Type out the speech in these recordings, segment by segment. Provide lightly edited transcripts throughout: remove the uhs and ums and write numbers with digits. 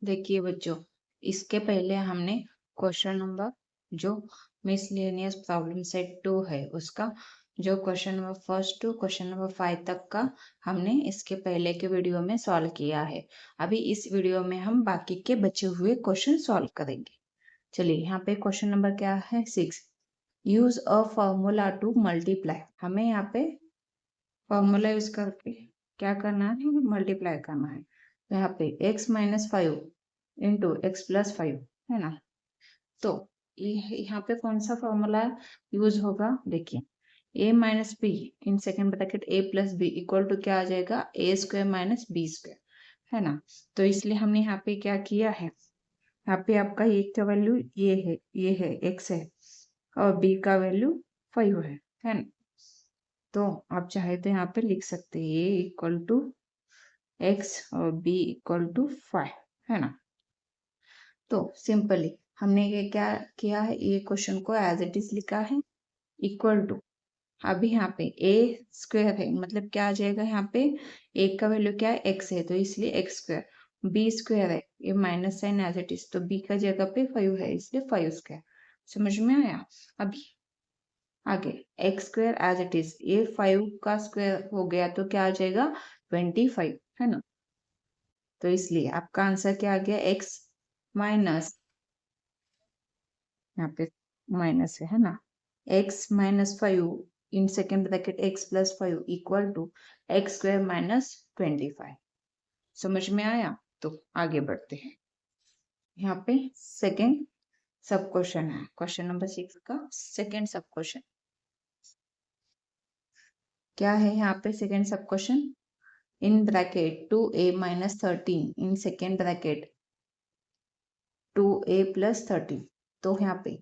देखिए बच्चों, इसके पहले हमने क्वेश्चन नंबर जो मिसलेनियस प्रॉब्लम सेट 2 है उसका जो question number first to question number 5 तक का हमने इसके पहले के वीडियो में सॉल्व किया है। अभी इस वीडियो में हम बाकी के बचे हुए क्वेश्चन सॉल्व करेंगे। चलिए यहाँ पे क्वेश्चन नंबर क्या है 6। Use a formula to multiply. हमें यहाँ पे फॉर्मूला यूज करके क्या करना है, मल्टीप्लाई करना है। तो यहाँ पे x-5 इंटू एक्स प्लस 5 है ना। तो यहाँ पे कौन सा फॉर्मूला यूज होगा, देखिए a minus B in second bracket a plus B equal to क्या आ जाएगा, a square minus B square है ना। तो इसलिए हमने यहाँ पे क्या किया है, यहाँ पे आपका a का वैल्यू ये है x है और b का वैल्यू 5 है ना। तो आप चाहे तो यहाँ पे लिख सकते हैं a इक्वल टू x और b इक्वल टू 5 है ना। तो सिंपली हमने ये क्या किया है, ये क्वेश्चन को एज इट इज लिखा है इक्वल टू। अभी यहाँ पे a स्क्वायर है मतलब क्या आ जाएगा, यहाँ पे a का वैल्यू क्या है x है तो इसलिए x स्क्वायर, b स्क्वायर है ये minus sign as it is तो b का जगह पे 5 है इसलिए 5 स्क्वायर। समझ में आया। अभी आगे X square as it is, ये 5 का स्क्वायर हो गया तो क्या आ जाएगा 25 है ना। तो इसलिए आपका आंसर क्या आ गया, एक्स माइनस, यहाँ पे माइनस है ना, X minus 5 in second bracket X plus 5 equal to X square minus 25। समझ में आया। तो आगे बढ़ते हैं। यहाँ पे सेकेंड सब क्वेश्चन है, क्वेश्चन नंबर 6 का सेकेंड सब क्वेश्चन क्या है। यहाँ पे सेकेंड सब question in bracket 2a minus 13 in second bracket 2a plus 13। तो यहाँ पे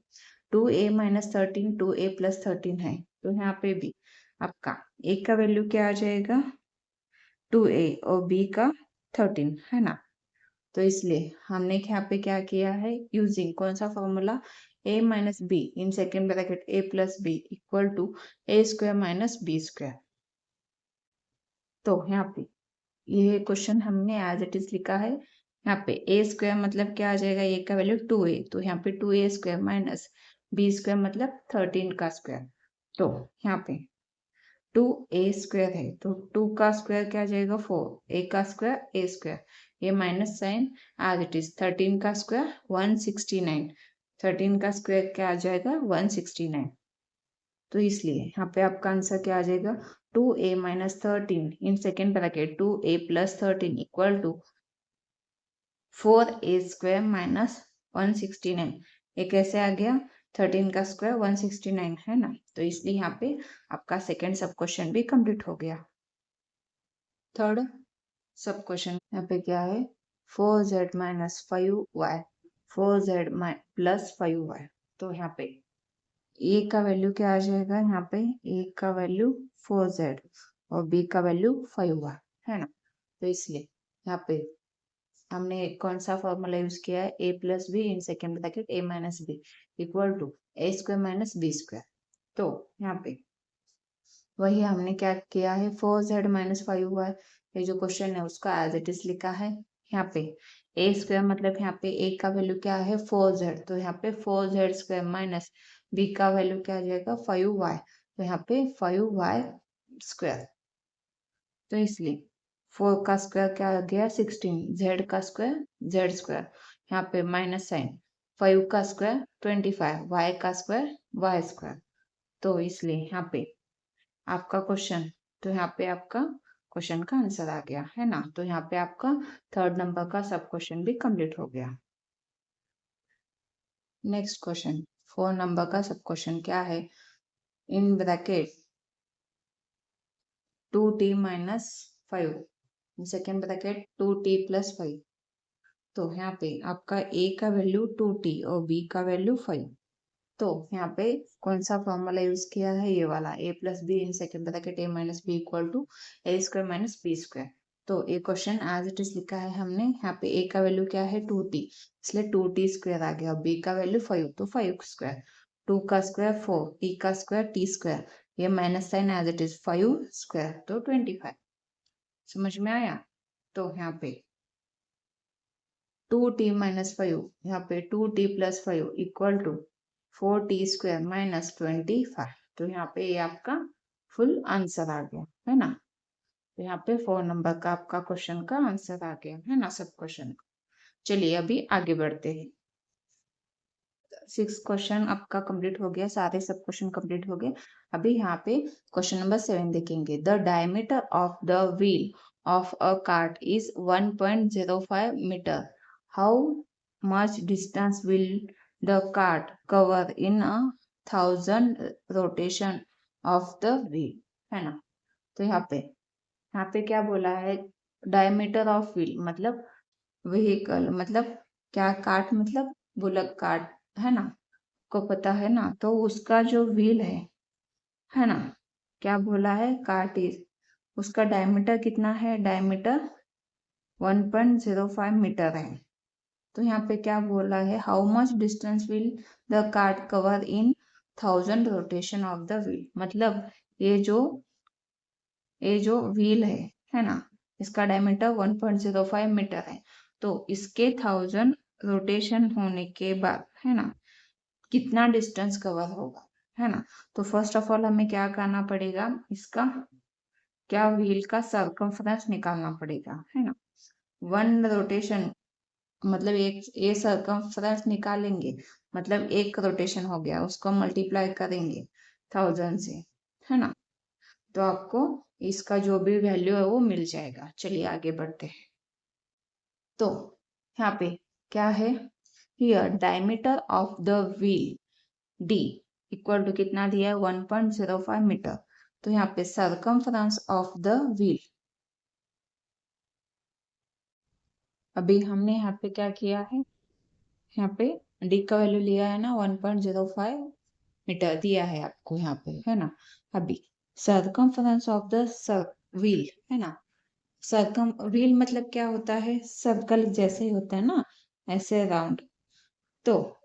2a minus 13 2a plus 13 है तो यहाँ पे भी आपका a का वैल्यू क्या आ जाएगा 2a और b का 13 है ना। तो इसलिए हमने यहाँ पे क्या किया है, यूजिंग कौन सा formula, a minus B in second bracket a plus B equal to a square minus B square. तो यहाँ पे ये क्वेश्चन हमने एज इट इज लिखा है। यहाँ पे ए स्क्वायर मतलब क्या आ जाएगा, ए का वैल्यू 2a तो यहाँ पे 2a square minus B square मतलब 13 का स्क्वायर। तो यहाँ पे 2a स्क्वायर है तो 2 का स्क्वायर क्या आ जाएगा 4, a का स्क्वायर a स्क्वायर, ये minus sign as it is, 13 का स्क्वायर 169, 13 का स्क्वायर क्या आ जाएगा 169। तो इसलिए यहाँ पे आपका आंसर क्या आ जाएगा 2a minus 13 in second bracket 2a plus 13 equal to 4a square minus 169। ये कैसे आ गया, 13 का स्क्वायर 169 है ना। तो इसलिए यहाँ पे आपका सेकेंड सब क्वेश्चन भी कंप्लीट हो गया। थर्ड सब क्वेश्चन यहाँ पे क्या है, 4z minus 5y 4z plus 5y। तो यहाँ पे ए का वैल्यू क्या आ जाएगा, यहाँ पे ए का वैल्यू 4z और बी का वैल्यू 5y है ना। तो इसलिए यहाँ पे हमने कौन सा फॉर्मूला यूज किया है, a plus B in second bracket a minus B equal to a square minus B square. तो यहाँ पे वही हमने क्या किया है, 4z माइनस 5y, ये जो क्वेश्चन है उसका एज इट इज लिखा है। यहाँ पे a स्क्वायर मतलब यहाँ पे a का वैल्यू क्या है 4z तो यहाँ पे 4z स्क्वायर माइनस b का वैल्यू क्या आ जाएगा 5y तो यहाँ पे 5y स्क्वायर। तो इसलिए 4 का स्क्वायर क्या आ गया 16, z का स्क्वायर z स्क्वायर, यहाँ पे माइनस साइन, 5 का स्क्वायर 25, y का स्क्वायर y स्क्वायर। तो इसलिए यहाँ पे आपका क्वेश्चन, तो यहाँ पे आपका क्वेश्चन का आंसर आ गया है ना। तो यहाँ पे आपका थर्ड नंबर का सब क्वेश्चन भी कंप्लीट हो गया। नेक्स्ट क्वेश्चन 4 नंबर का सब क्वेश्चन क्या है, in bracket 2t minus 5 second bracket 2t plus 5। तो यहाँ पे आपका a का वैल्यू 2t और b का वैल्यू 5। तो यहाँ पे कौन सा फॉर्मूला यूज किया है, ये वाला a plus B in second bracket a minus B equal to a square minus B square. तो ये क्वेश्चन एज इट इज लिखा है हमने। यहाँ पे a का वैल्यू क्या है 2t इसलिए 2t स्क्वायर आ गया, b का वैल्यू 5 तो 5 स्क्वायर, 2 का स्क्वायर 4, t का स्क्वायर t स्क्वायर, ये minus sign as it is 5 square तो 25। समझ में आया। तो यहाँ पे 2t माइनस 5, यहाँ पे 2t plus 5 equal to 4t square minus 25। तो यहाँ पे ये आपका फुल आंसर आ गया है ना। तो यहाँ पे 4 नंबर का आपका क्वेश्चन का आंसर आ गया है ना, सब क्वेश्चन का। चलिए अभी आगे बढ़ते हैं। 6 क्वेश्चन आपका कंप्लीट हो गया, सारे सब क्वेश्चन कंप्लीट हो गए। अभी यहाँ पे क्वेश्चन नंबर 7 देखेंगे। The diameter of the wheel of a cart is 1.05 meter. How much distance will the cart cover in 1000 rotation of the wheel, है ना। तो यहाँ पे क्या बोला है, डायमीटर ऑफ व्हील मतलब व्हीकल, मतलब क्या, कार्ट मतलब बुलक कार्ट, है ना, को पता है ना। तो उसका जो व्हील है ना, क्या बोला है, कार्ट इज, उसका डायमीटर कितना है, डायमीटर 1.05 मीटर है। तो यहाँ पे क्या बोला है, how much distance will the cart cover in 1000 rotation of the wheel, मतलब ये जो व्हील है ना, इसका डायमीटर 1.05 मीटर है। तो इसके 1000 रोटेशन होने के बाद, है ना, कितना डिस्टेंस कवर होगा, है ना। तो फर्स्ट ऑफ ऑल हमें क्या करना पड़ेगा, इसका क्या, व्हील का सर्कमफ्रेंस निकालना पड़ेगा, है ना। 1 रोटेशन मतलब एक, ये सर्कमफ्रेंस निकालेंगे मतलब 1 रोटेशन हो गया, उसको मल्टीप्लाई करेंगे 1000 से, है ना। तो आपको इसका जो भी वैल्यू है वो मिल जाएगा। चलिए आगे बढ़ते हैं। तो यहाँ पे क्या है, here diameter of the wheel D equal to कितना दिया है, 1.05 मीटर। तो यहाँ पे सर्कमफ्रेंस ऑफ द व्हील, अभी हमने यहाँ पे क्या किया है, यहाँ पे डी का वैल्यू लिया है ना, 1.05 मीटर दिया है आपको यहाँ पे, है ना। अभी सर्कमफ्रेंस ऑफ द व्हील, है ना। सर्कम व्हील मतलब क्या होता है, सर्कल जैसे ही होता है ना, ऐसे राउंड। तो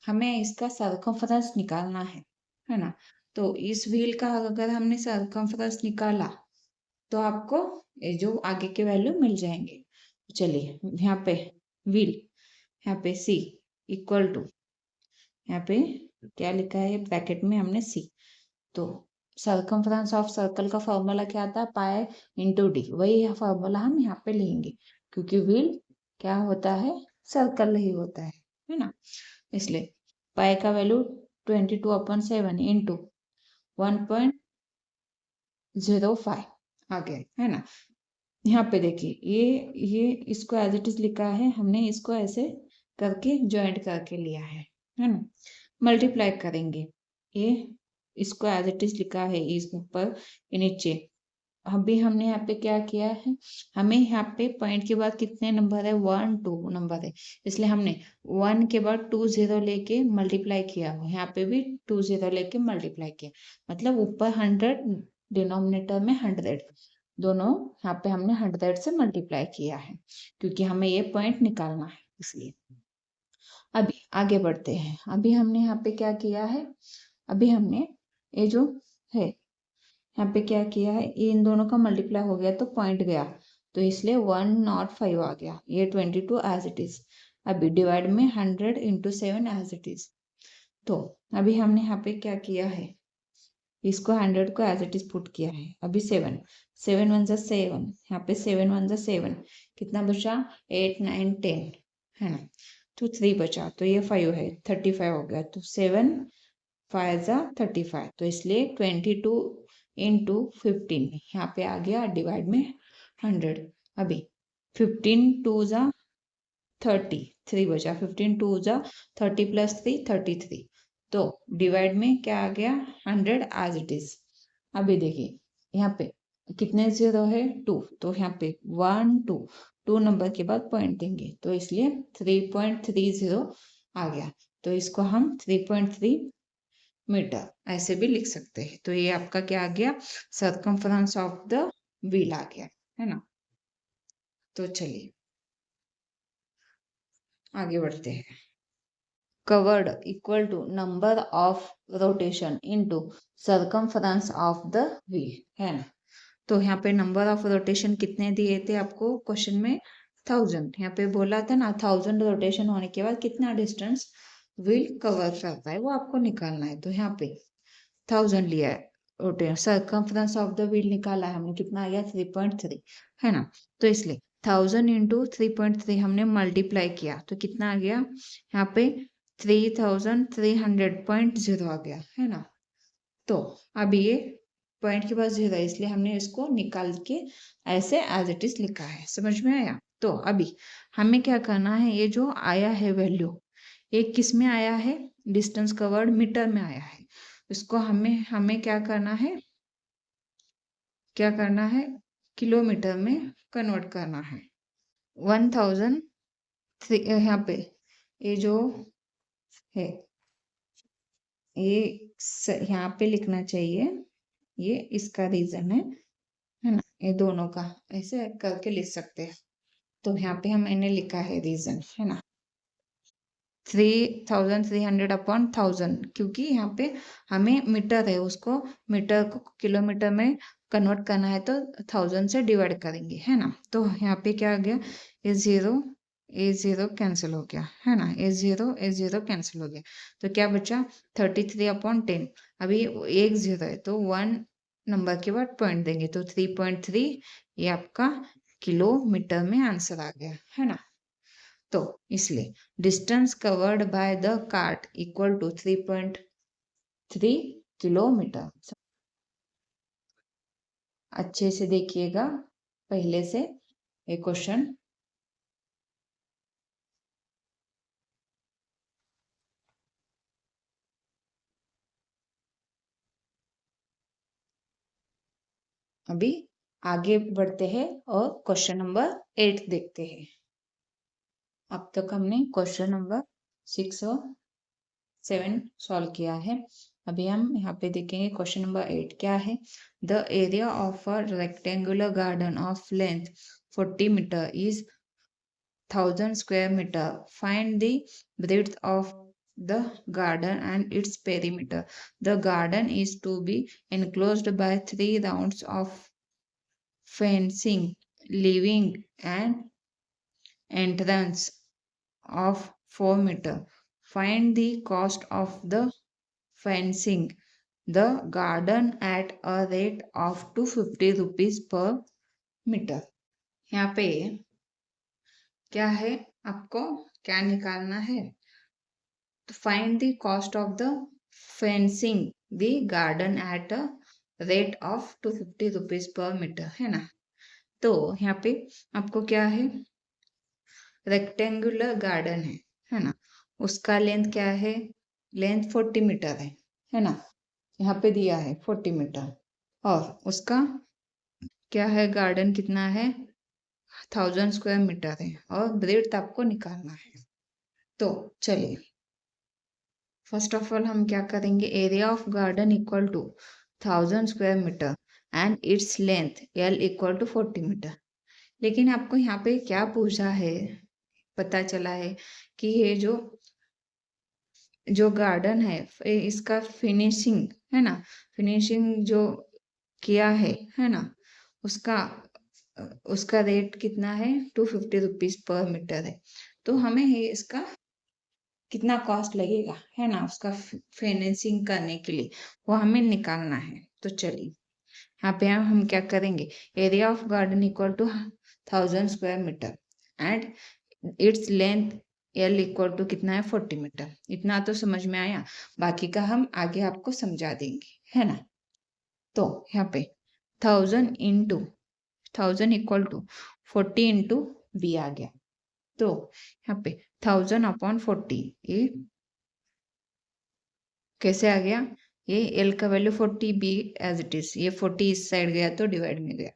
हमें इसका सर्कमफ्रेंस निकालना है ना। तो इस व्हील का अगर हमने सर्कमफ्रेंस निकाला तो आपको ये जो आगे के वैल्यू मिल जाएंगे। चलिए यहाँ पे व्हील, यहाँ पे सी इक्वल टू, यहाँ पे क्या लिखा है ब्रैकेट में हमने सी। तो सर्कमफ्रेंस ऑफ सर्कल का फॉर्मूला क्या आता है, पाई इंटू डी, वही फॉर्मूला हम यहाँ पे लेंगे, क्योंकि व्हील क्या होता है, सर्कल ही होता है ना। इसलिए पाई का वैल्यू 22/7 इंटू 1.05 आ गया, है ना। यहाँ पे देखिए ये इसको एज इट इज लिखा है, हमने इसको ऐसे करके ज्वाइंट करके लिया है ना। मल्टीप्लाई करेंगे, ये इसको एज इट इज लिखा है, इस ऊपर नीचे। अभी हमने यहाँ पे क्या किया है, हमें यहाँ पे पॉइंट के बाद कितने नंबर है, 1 2 नंबर है, इसलिए हमने 1 के बाद 2 0 लेके मल्टीप्लाई किया, यहाँ पे भी 2 0 लेके मल्टीप्लाई किया, मतलब ऊपर 100, डिनोमिनेटर में 100, दोनों यहाँ पे हमने 100 से मल्टीप्लाई किया है, क्योंकि हमें ये पॉइंट निकालना है इसलिए। अभी आगे बढ़ते हैं। अभी हमने यहाँ पे क्या किया है, अभी हमने ये जो है यहाँ पे क्या किया है, ये इन दोनों का मल्टीप्लाई हो गया तो पॉइंट गया, तो इसलिए 105 आ गया, ये 22 एज इट इज। अभी डिवाइड में 100 इंटू 7 एज इट इज। तो अभी हमने यहाँ पे क्या किया है, इसको 100 को एज इट इज पुट किया है। अभी 7 7 1 7, यहाँ पे 7 1 7, कितना बचा, 8 9 10, है ना। तो 3 बचा, तो ये 5 है, 35 हो गया, तो 7 5 35, तो इसलिए 22 इंटू 15 यहाँ पे आ गया, डिवाइड में 100। अभी 15 2 30, 3 बचा, 15 2 30 प्लस 3 33, तो डिवाइड में क्या आ गया, 100 एज इट इज। अभी देखिए यहाँ पे कितने जीरो है, 2, तो यहाँ पे 1 2 नंबर के बाद पॉइंट देंगे, तो इसलिए 3.30 आ गया, तो इसको हम 3.3 मीटर ऐसे भी लिख सकते हैं। तो ये आपका क्या आ गया, सर्कमफ्रेंस ऑफ द व्हील आ गया, है ना। तो चलिए आगे बढ़ते हैं। Covered equal to number of rotation into circumference of the wheel, है ना। तो यहाँ पे नंबर ऑफ रोटेशन कितने दिए थे आपको क्वेश्चन में, 1000, यहाँ पे बोला था ना 1000 रोटेशन होने के बाद कितना डिस्टेंस व्हील कवर करता है वो आपको निकालना है। तो यहाँ पे 1000 लिया है, rotation circumference of the wheel निकाला है हमने, कितना आ गया 3.3, है ना। तो इसलिए 1000 इंटू 3.3 हमने मल्टीप्लाई किया तो कितना आ गया यहाँ पे 3300.0 आ गया, है ना। तो अब ये पॉइंट के पास 0 है इसलिए हमने इसको निकाल के ऐसे एज इट इज लिखा है, समझ में आया। तो अभी हमें क्या करना है, ये जो आया है वैल्यू ये किस में आया है, डिस्टेंस कवर्ड मीटर में आया है, इसको हमें हमें क्या करना है किलोमीटर में कन्वर्ट करना है। 1000 यहाँ पे ये जो है ये यहाँ पे लिखना चाहिए, ये इसका रीजन है ना, ये दोनों का ऐसे करके लिख सकते हैं। तो यहाँ पे हम मैंने लिखा है रीजन, है ना, 3300 अपॉन 1000, क्योंकि यहाँ पे हमें मीटर है उसको मीटर को किलोमीटर में कन्वर्ट करना है तो 1000 से डिवाइड करेंगे, है ना। तो यहाँ पे क्या आ गया, ए जीरो कैंसिल हो गया, है ना, ए जीरो कैंसिल हो गया, तो क्या बचा 33/10। अभी एक जीरो है तो 1 नंबर के बाद पॉइंट देंगे तो 3.3, ये आपका किलोमीटर में आंसर आ गया, है ना। तो इसलिए distance covered by the cart equal to 3.3 kilometer. अच्छे से देखिएगा पहले से ये क्वेश्चन। अभी आगे बढ़ते हैं और क्वेश्चन नंबर 8 देखते हैं। अब तक हमने क्वेश्चन नंबर 6 और 7 सॉल्व किया है। अभी हम यहाँ पे देखेंगे क्वेश्चन नंबर 8 क्या है। The area of a rectangular garden of length 40 meter is 1000 square meter. Find the breadth of the garden and its perimeter. The garden is to be enclosed by 3 rounds of fencing, leaving an entrance of 4 meter. Find the cost of the fencing the garden at a rate of 250 rupees per meter. यहाँ पे क्या है, आपको क्या निकालना है, to find the cost of the fencing the garden at a rate of 250 rupees per meter, है ना। तो यहाँ पे आपको क्या है, रेक्टेंगुलर गार्डन है ना, उसका लेंथ क्या है, लेंथ 40 मीटर है ना, यहाँ पे दिया है 40 मीटर, और उसका क्या है, गार्डन कितना है 1000 स्क्वायर मीटर है, और ब्रेड्थ आपको निकालना है। तो चलिए फर्स्ट ऑफ ऑल हम क्या करेंगे, area of garden equal to 1000 square meter and its length L equal to 40 meter. लेकिन आपको यहाँ पे क्या पूछा है, पता चला है कि ये जो गार्डन है इसका फिनिशिंग है ना, फिनिशिंग जो किया है ना, उसका रेट कितना है 250 रुपीज पर मीटर है। तो हमें इसका कितना कॉस्ट लगेगा, है ना, उसका फाइनेंसिंग करने के लिए वो हमें निकालना है। तो चलिए यहाँ पे हम क्या करेंगे, area of garden equal to 1000 square meter and its length L equal to कितना है 40 मीटर। इतना तो समझ में आया, बाकी का हम आगे आपको समझा देंगे, है ना। तो यहाँ पे 1000 इक्वल टू 40 इंटू बी आ गया। तो यहाँ पे 1000 अपॉन 40 ये कैसे आ गया, ये L का value 40, B as it is, ये 40 इस साइड गया तो डिवाइड में गया।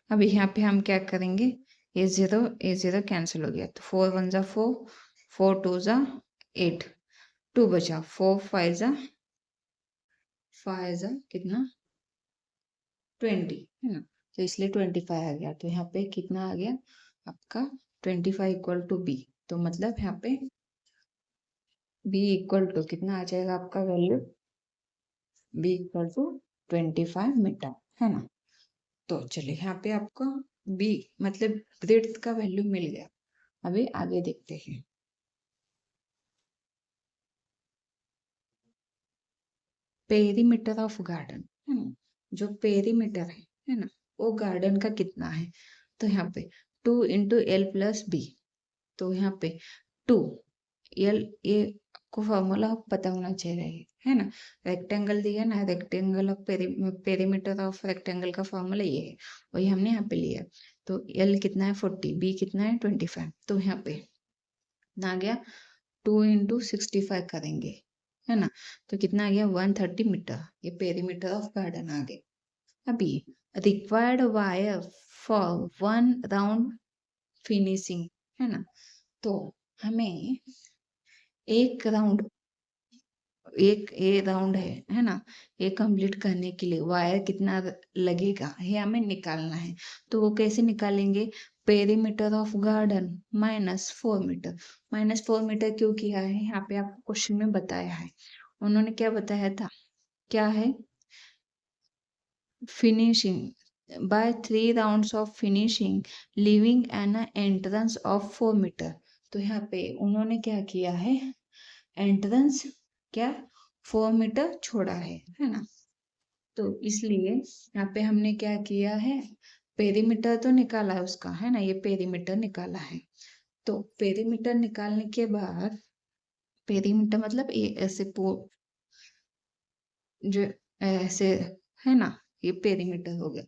अब यहाँ पे हम क्या करेंगे, ए जीरो कैंसिल हो गया, तो 4 1 जा 4, 4 2 जा 8, 2 बचा, 4 5 जा कितना 20, है ना, तो इसलिए 25 आ गया। तो यहाँ पे कितना आ गया आपका 25 इक्वल टू बी। तो मतलब यहाँ पे बी इक्वल टू कितना आ जाएगा आपका value, B equal to 25 meter, है ना। तो चलिए यहाँ पे आपको बी मतलब ब्रेड्थ का वैल्यू मिल गया। अभी आगे देखते हैं। पेरीमीटर ऑफ गार्डन है ना, जो पेरीमीटर है ना, वो गार्डन का कितना है। तो यहाँ पे 2 × L + B, तो यहाँ पे 2 L, ये आपको फॉर्मूला पता होना चाहिए है ना। रेक्टेंगल दिया ना, rectangle of perimeter of rectangle का फॉर्मूला ये है, वही हमने यहाँ पे लिया। तो L कितना है 40, B कितना है 25, तो यहाँ पे ना गया 2 × 65 करेंगे है ना, तो कितना आ गया 130 मीटर, ये पेरीमीटर ऑफ गार्डन आ गए। अभी required wire for 1 round finishing है ना, तो हमें एक राउंड, एक ए राउंड है ना, ये कंप्लीट करने के लिए वायर कितना लगेगा ये हमें निकालना है। तो वो कैसे निकालेंगे, perimeter of garden -4 meter. -4 meter क्यों किया है, यहाँ पे आपको क्वेश्चन में बताया है। उन्होंने क्या बताया था, क्या है, finishing by 3 rounds of finishing living an entrance of 4 meter. तो यहाँ पे उन्होंने क्या किया है, एंट्रेंस क्या 4 मीटर छोड़ा है ना। तो इसलिए यहाँ पे हमने क्या किया है, पेरीमीटर तो निकाला है उसका है ना, ये पेरीमीटर निकाला है। तो पेरीमीटर निकालने के बाद, पेरीमीटर मतलब ये ऐसे जो ऐसे है ना, ये पेरीमीटर हो गया।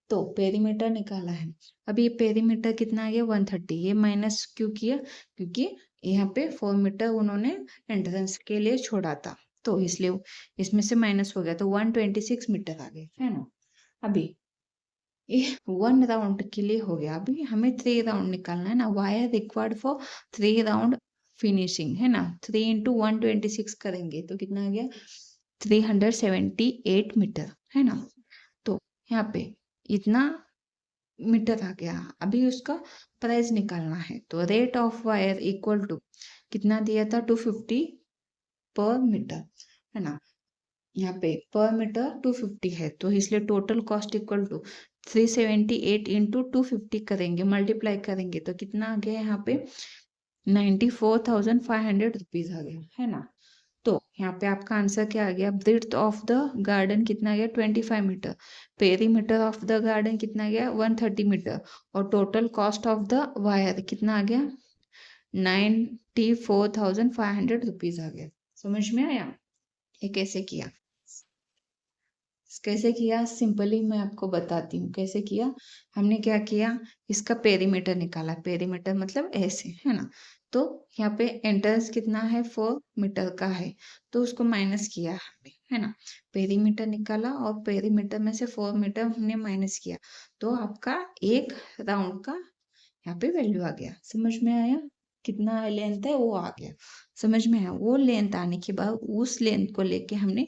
तो पेरीमीटर निकाला है। अब ये पेरीमीटर कितना आ गया 130, ये माइनस क्यों किया, क्योंकि यहाँ पे 4 मीटर उन्होंने एंट्रेंस के लिए छोड़ा था, तो इसलिए इसमें से माइनस हो गया, तो 126 मीटर आ गए है ना। अभी ये 1 राउंड के लिए हो गया, अभी हमें 3 राउंड निकालना है ना, wire required for 3 round finishing है ना, 3 × 126 करेंगे तो कितना आ गया 378 मीटर है ना। तो यहाँ पे इतना मीटर आ गया। अभी उसका प्राइस निकालना है, तो rate of wire equal to कितना दिया था 250 पर मीटर है ना, यहाँ पे पर मीटर 250 है, तो इसलिए टोटल कॉस्ट इक्वल टू 378 × 250 करेंगे, मल्टीप्लाई करेंगे तो कितना आ गया यहाँ पे 94,500 रुपीज आ गया है ना। तो यहाँ पे आपका आंसर क्या आ गया, ब्रेड्थ ऑफ द गार्डन कितना गया 25 meter, perimeter of the garden कितना गया 130 मीटर, और total cost of the wire कितना आ गया 94,500 रुपीज आ गया। समझ में आया ये कैसे किया, कैसे किया, सिंपली मैं आपको बताती हूँ कैसे किया। हमने क्या किया, इसका पेरीमीटर निकाला, पेरीमीटर मतलब ऐसे है ना। तो यहाँ पे एंट्रेंस कितना है 4 मीटर का है, तो उसको माइनस किया हमने है ना, पेरीमीटर निकाला और पेरीमीटर में से 4 मीटर हमने माइनस किया, तो आपका एक राउंड का यहाँ पे वैल्यू आ गया। समझ में आया, कितना लेंथ है वो आ गया, समझ में आया। वो लेंथ आने के बाद उस लेंथ को लेके हमने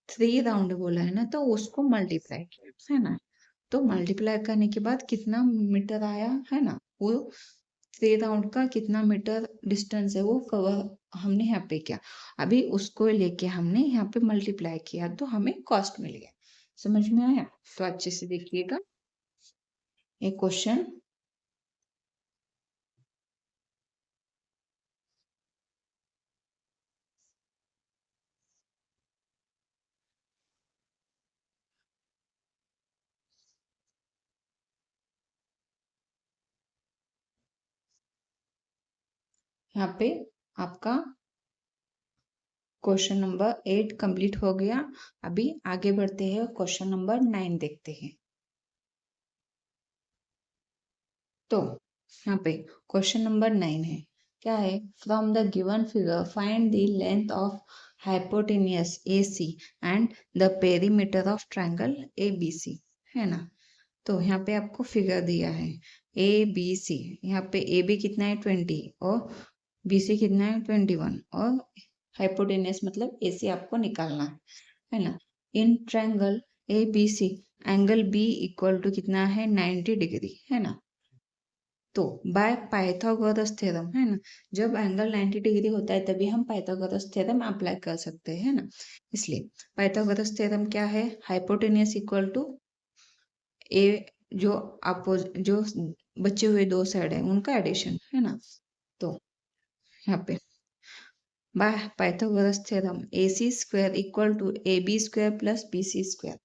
3 राउंड बोला है ना, तो उसको मल्टीप्लाई किया है ना, तो मल्टीप्लाई करने के बाद कितना मीटर आया है ना, वो 3 राउंड का कितना मीटर डिस्टेंस है वो कवर हमने यहाँ पे किया। अभी उसको लेके हमने यहाँ पे मल्टीप्लाई किया तो हमें कॉस्ट मिल गया। समझ में आया, तो अच्छे से देखिएगा एक क्वेश्चन। यहाँ पे आपका क्वेश्चन नंबर 8 कंप्लीट हो गया। अभी आगे बढ़ते हैं, क्वेश्चन नंबर 9 देखते हैं। तो यहाँ पे क्वेश्चन नंबर 9 है, क्या है, from the given figure find the length of hypotenuse AC and the perimeter of triangle ABC है ना। तो यहाँ पे आपको फिगर दिया है ABC, यहाँ पे AB कितना है 20 और BC कितना है 21, और हाइपोटेनियस मतलब AC आपको निकालना है ना। In triangle ABC angle B equal to कितना है 90 डिग्री है ना। तो बाय पाइथागोरस थ्योरम है ना, जब एंगल 90 डिग्री होता है तभी हम पाइथागोरस थ्योरम अप्लाई कर सकते हैं ना। इसलिए पाइथागोरस थ्योरम क्या है, हाइपोटेनियस इक्वल टू ए, जो अपोज जो बचे हुए दो साइड है उनका एडिशन है ना। तो यहाँ पे by Pythagoras theorem AC square equal to AB square plus BC square.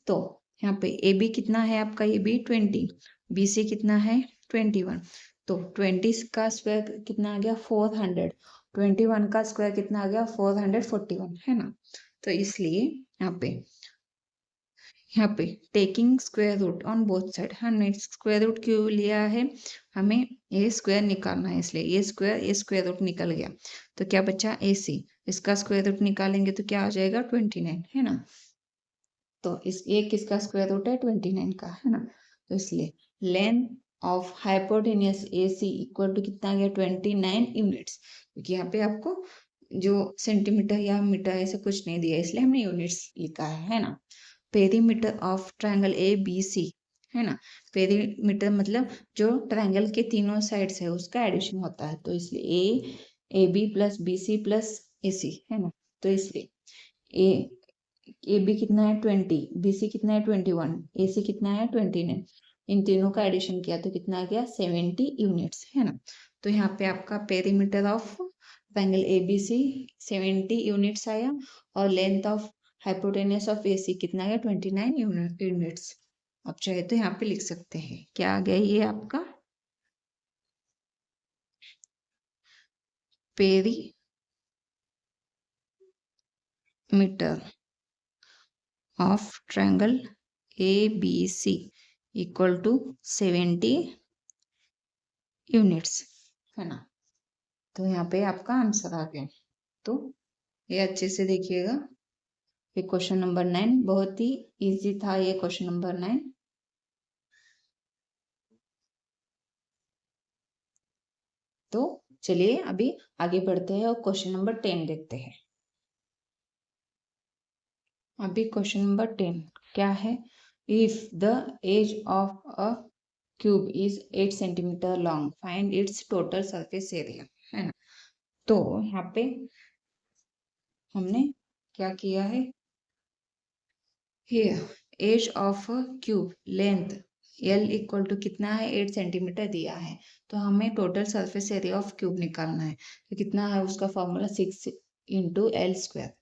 तो यहाँ पे AB कितना है आपका, AB 20, BC कितना है 21। तो 20 का स्क्वायर कितना आ गया 400, 21 का स्क्वायर कितना आ गया 441 है ना। तो इसलिए यहाँ पे taking square root on both side, हमने स्क्वायर रूट क्यों लिया है, हमें ये स्क्वायर निकालना है, इसलिए ये स्क्वायर रूट निकल गया। तो क्या बचा AC, इसका स्क्वायर रूट निकालेंगे तो क्या आ जाएगा 29 है ना। तो इस ये किसका स्क्वायर रूट है 29 का है ना। तो इसलिए length of hypotenuse AC equal to कितना आ गया 29 यूनिट्स, क्योंकि यहाँ पे आपको जो सेंटीमीटर या मीटर ऐसे कुछ नहीं दिया इसलिए हमने यूनिट्स लिखा है ना। पेरीमीटर ऑफ ट्रायंगल ABC है ना। पेरीमीटर मतलब जो ट्रायंगल के तीनों साइड्स है उसका एडिशन होता है। तो इसलिए AB plus BC plus AC है ना। तो इसलिए AB कितना है 20, BC कितना है 21, AC कितना है 29, इन तीनों का एडिशन किया तो कितना आ गया 70 यूनिट्स है ना। तो यहाँ पे आपका perimeter of triangle ABC 70 units आया और length of hypotenuse of AC कितना गया 29 यूनिट्स। आप चाहे तो यहाँ पे लिख सकते हैं क्या आ गया ये आपका perimeter of triangle ABC equal to 70 units है ना। तो यहाँ पे आपका आंसर आ गया। तो ये अच्छे से देखिएगा, ये क्वेश्चन नंबर 9 बहुत ही इजी था, ये क्वेश्चन नंबर 9। तो चलिए अभी आगे बढ़ते हैं और क्वेश्चन नंबर 10 देखते हैं। अभी क्वेश्चन नंबर 10 क्या है, if the edge of a cube is 8 centimetre long find its total surface area है ना। तो यहाँ पे हमने क्या किया है, here edge of cube length L equal to कितना है 8 सेंटीमीटर दिया है। तो हमें total surface area of cube निकालना है। तो कितना है उसका फॉर्मूला 6 इंटू एल स्क्वायर।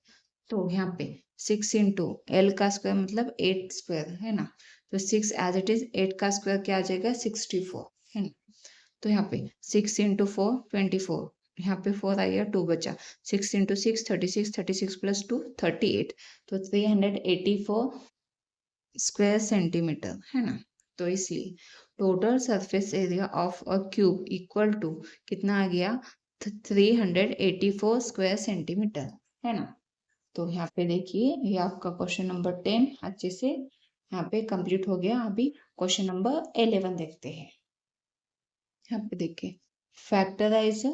तो यहाँ पे 6 इंटू एल का स्क्वायर मतलब 8 स्क्वायर है ना। तो 6 एज इट इज 8 का स्क्वायर क्या आ जाएगा 64 है ना। तो यहाँ पे 6 इंटू 4 24, यहाँ पे 4 आ गया 2 बचा, 6 इंटू 6 36, 36 प्लस 2 38, तो 384 स्क्वायर सेंटीमीटर है ना। तो इसलिए total surface area of a cube equal to कितना आ गया 384 स्क्वायर सेंटीमीटर है ना। तो यहाँ पे देखिए ये आपका क्वेश्चन नंबर 10 अच्छे से यहाँ पे कंप्लीट हो गया। अभी क्वेश्चन नंबर 11 देखते हैं। यहाँ पे देखिए फैक्टराइज,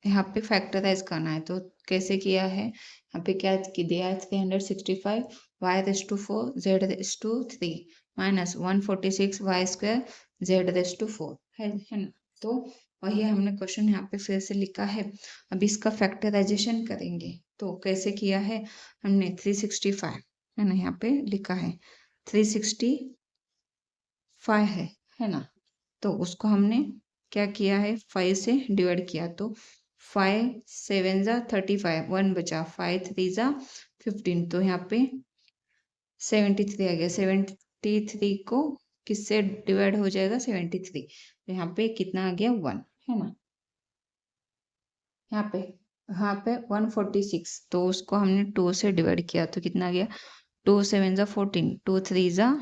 यहाँ पे फैक्टराइज करना है तो कैसे किया है, यहाँ पे क्या दिया है 365 y raise to 4 z raise to 3 minus 146 y square z raise to 4 है ना। तो वही हमने क्वेश्चन यहाँ पे फिर से लिखा है। अब इसका फैक्टराइजेशन करेंगे तो कैसे किया है, हमने 365 है ना, यहाँ पे लिखा है 365 है ना। तो उसको हमने क्या किया है 5 से डिवाइड किया, तो 5 7 जा 35, 1 बचा, 5 3 जा 15, तो यहाँ पे 73 आ गया। 73 को किससे डिवाइड हो जाएगा 73, तो यहाँ पे कितना आ गया 1 है ना। यहाँ पे 146, तो उसको हमने 2 से डिवाइड किया तो कितना आ गया 2 7 जा 14, 2 3 जा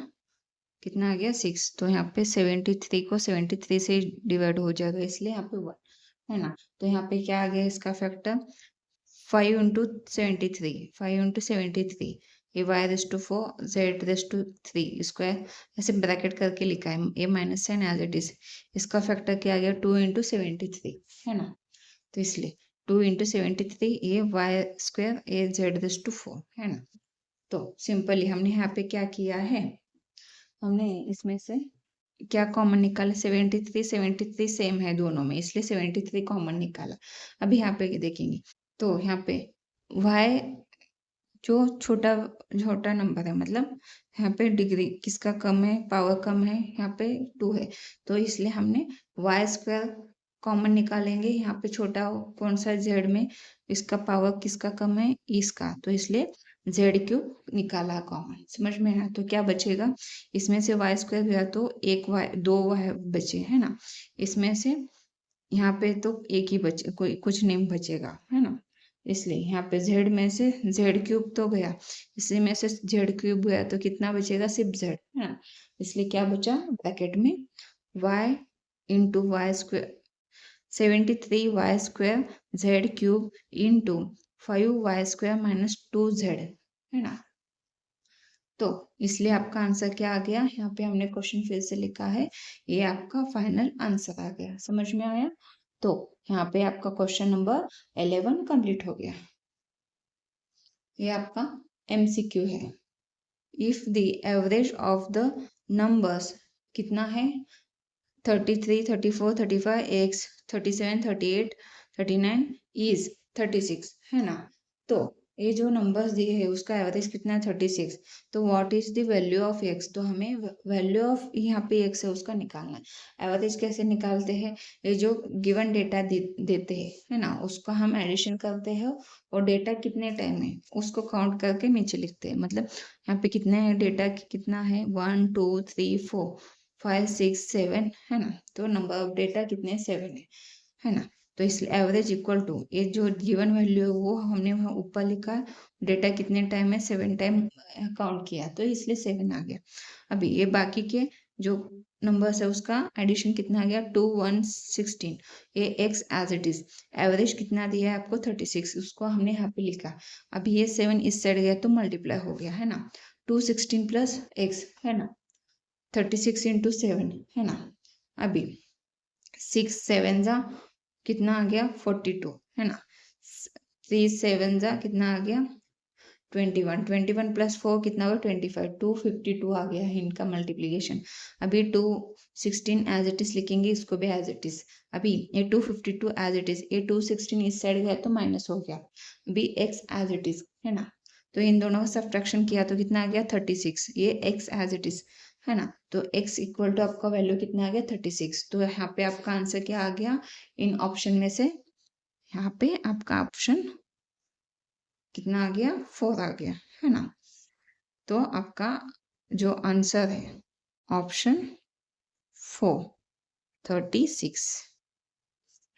कितना आ गया 6, तो यहाँ पे 73 को 73 से डिवाइड हो जाएगा इसलिए यहाँ पे 1 है ना। तो यहाँ पे क्या आ गया इसका फैक्टर 5 इंटू 73, 5 इंटू 73, ये y raise to 4 z raise to 3 square ऐसे ब्रैकेट करके लिखा है, ये minus sign as it is. इसका फैक्टर क्या आ गया 2 इंटू 73 है ना। तो इसलिए 2 इंटू 73 ये y स्क्वायर ये z रेस टू 4 है ना। तो सिंपली हमने यहाँ पे क्या किया है, हमने इसमें से क्या कॉमन निकाला 73, 73 सेम है दोनों में इसलिए 73 कॉमन निकाला। अभी यहाँ पे देखेंगे तो यहाँ पे y जो छोटा छोटा नंबर है, मतलब यहाँ पे डिग्री किसका कम है, पावर कम है, यहाँ पे 2 है, तो इसलिए हमने वाई स्क्वायर कॉमन निकालेंगे। यहाँ पे छोटा कौन सा जेड में, इसका पावर किसका कम है, इसका, तो इसलिए जेड क्यूब निकाला कॉमन। समझ में आया? तो क्या बचेगा, इसमें से वाई स्क्वायर गया तो एक वाई, 2 वाई बचे, है ना। इसमें से यहाँ पे तो एक ही बचे, कोई कुछ नहीं बचेगा, है ना। इसलिए यहाँ पे जेड में से जेड क्यूब तो गया, इसी में से जेड क्यूब गया तो कितना बचेगा, सिर्फ जेड, है ना। इसलिए क्या बचा ब्रैकेट में, y into y square 73y² z cube into 5y² minus 2z, है ना। तो इसलिए आपका आंसर क्या आ गया, यहाँ पे हमने क्वेश्चन फिर से लिखा है, ये आपका फाइनल आंसर आ गया। समझ में आया? तो यहाँ पे आपका क्वेश्चन नंबर 11 कंप्लीट हो गया। ये आपका MCQ है। If the average of the numbers कितना है, 33, 34, 35, x 37, 38, 39 इज 36, है ना। तो ये जो नंबर्स दिए है उसका एवरेज कितना है, 36। तो what is the value of x, तो हमें वैल्यू ऑफ यहाँ पे x है उसका निकालना है। एवरेज कैसे निकालते हैं, ये जो गिवन डेटा देते हैं, है ना, उसका हम एडिशन करते हैं और डेटा कितने टाइम है उसको काउंट करके नीचे लिखते हैं। मतलब यहाँ पे कितने डेटा कितना है, 1 2 3 4 5 6 7, है ना। तो नंबर ऑफ डेटा कितने, 7 है ना। तो इसलिए एवरेज इक्वल टू ये जो गिवन वैल्यू है वो हमने वहाँ ऊपर लिखा है, डेटा कितने टाइम है, 7 टाइम काउंट किया, तो इसलिए 7 आ गया। अभी ये बाकी के जो नंबर्स है उसका एडिशन कितना आ गया, 2 1 16, ये x as it is. Average कितना दिया है आपको, 36, उसको हमने यहाँ पे लिखा। अभी ये 7 इस साइड गया तो मल्टीप्लाई हो गया, है ना। 216 प्लस x, है ना, 36 इंटू 7, है ना। अभी 6 7 जा कितना आ गया, 42, है ना। 3 7 जा कितना आ गया, 21, 21 प्लस 4 कितना हुआ, 25, 252 आ गया है इनका मल्टीप्लीकेशन। अभी 216 एज इट इज लिखेंगे, इसको भी एज इट इज। अभी ये 252 एज इट इज, ये 216 इस साइड गया तो माइनस हो गया। अभी x एज इट इज, है ना। तो इन दोनों का सब्ट्रैक्शन किया तो कितना आ गया, 36, ये x एज इट इज, है ना। तो x इक्वल टू आपका वैल्यू कितना आ गया, 36। तो यहाँ पे आपका आंसर क्या आ गया, इन ऑप्शन में से यहाँ पे आपका ऑप्शन कितना आ गया, 4 आ गया, है ना। तो आपका जो आंसर है ऑप्शन 4 36,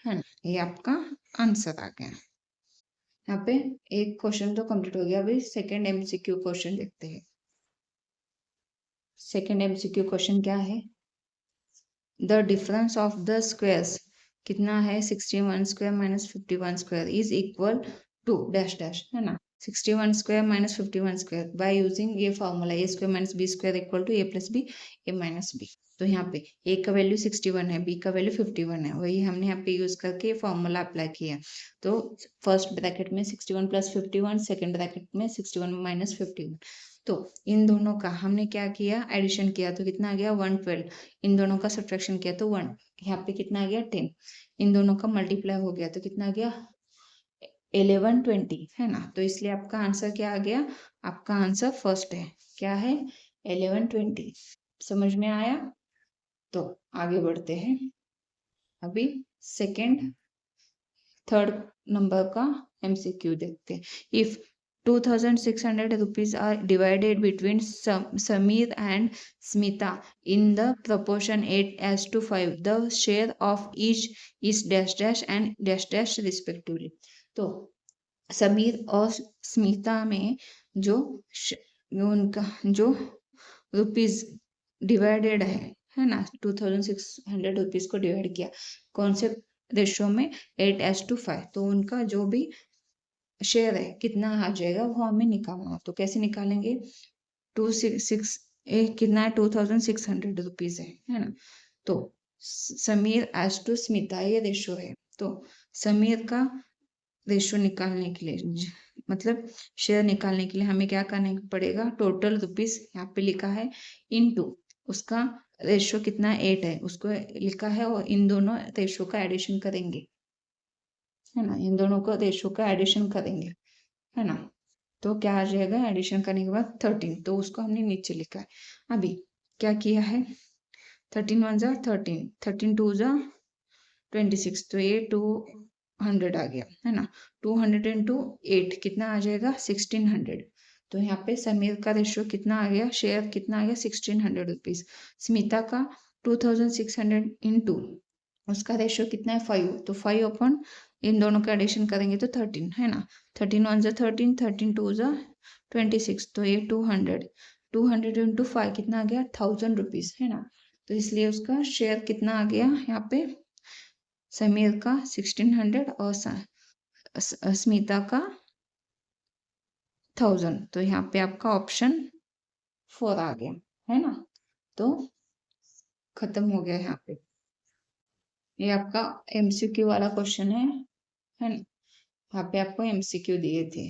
है ना, ये आपका आंसर आ गया। यहाँ पे एक क्वेश्चन तो कंप्लीट हो गया। अभी सेकंड MCQ क्वेश्चन देखते हैं। सेकंड MCQ क्वेश्चन क्या है, the difference of the squares कितना है, 61 square minus 51 square is equal to dash dash, है ना। 61 square minus 51 square by using ये formula, A square minus B square equal to A plus B A minus B. तो यहाँ पे ए का value 61 है, बी का वैल्यू 51 है, वही हमने यहाँ पे यूज करके फॉर्मूला अप्लाई किया। तो फर्स्ट ब्रैकेट में 61 प्लस 51, सेकेंड ब्रैकेट में 61 माइनस 51। तो इन दोनों का हमने क्या किया, एडिशन किया तो कितना आ गया, 112। इन दोनों का सब्ट्रैक्शन किया तो 1, यहाँ पे कितना आ गया, 10। इन दोनों का मल्टीप्लाई हो गया तो कितना आ गया, 1120, है ना। तो इसलिए आपका आंसर क्या आ गया, आपका आंसर फर्स्ट है, क्या है, 1120। समझ में आया? तो आगे बढ़ते हैं। अभी सेकंड थर्ड नंबर का MCQ देखते हैं। If 2600 rupees are divided between Sameer and Smita in the proportion 8:5, the share of each is dash dash and dash dash respectively। तो समीर और स्मिता में जो उनका जो रुपीज डिवाइडेड है ना, 2600 रुपीज को डिवाइड किया कौन से रेशो में, 8:5। तो उनका जो भी शेयर है कितना आ जाएगा वो हमें निकालना। तो कैसे निकालेंगे, 26 कितना है, 2600 रुपीज है ना। तो समीर एज टू स्मिता ये रेशो है। तो समीर का रेशो निकालने के लिए, मतलब शेयर निकालने के लिए हमें क्या करना पड़ेगा, टोटल रुपीज यहाँ पे लिखा है इनटू उसका रेशो कितना 8 है उसको लिखा है, और इन दोनों रेशो का एडिशन करेंगे, है ना। इन दोनों का रेशो का एडिशन करेंगे, है ना। तो क्या आ जाएगा एडिशन करने के बाद 13, तो उसको हमने नीचे लिखा है। अभी क्या किया है, 13 1 जा 13, 13 2 जा 26, तो ये 200 आ गया है ना। 200 इंटू 8 कितना आ जाएगा 1600। तो यहाँ पे समीर का रेशियो कितना आ गया, शेयर कितना आ गया 1600 रुपीज। स्मिता का 2600 इंटू उसका रेशियो कितना है 5, तो 5 अपन इन दोनों का एडिशन करेंगे तो 13 है ना। 13 1 जा 13, 13 2 जा 26, तो ये 200 इंटू 5 कितना आ गया 1000 रुपीज है ना। तो इसलिए उसका शेयर कितना आ गया यहाँ पे, समीर का 1600 और स्मिता का 1000। तो यहाँ पे आपका ऑप्शन 4 आ गया है ना। तो खत्म हो गया यहाँ पे। ये आपका एमसीक्यू वाला क्वेश्चन है ना। यहाँ पे आपको एमसीक्यू दिए थे।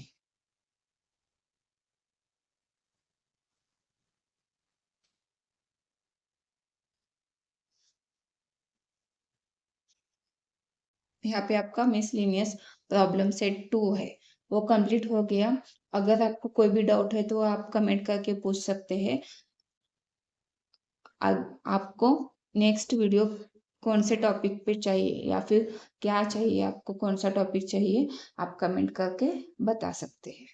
यहाँ पे आपका मिसलिनियस प्रॉब्लम सेट 2 है, वो कंप्लीट हो गया। अगर आपको कोई भी डाउट है तो आप कमेंट करके पूछ सकते हैं। आपको नेक्स्ट वीडियो कौन से टॉपिक पे चाहिए या फिर क्या चाहिए, आपको कौन सा टॉपिक चाहिए, आप कमेंट करके बता सकते हैं।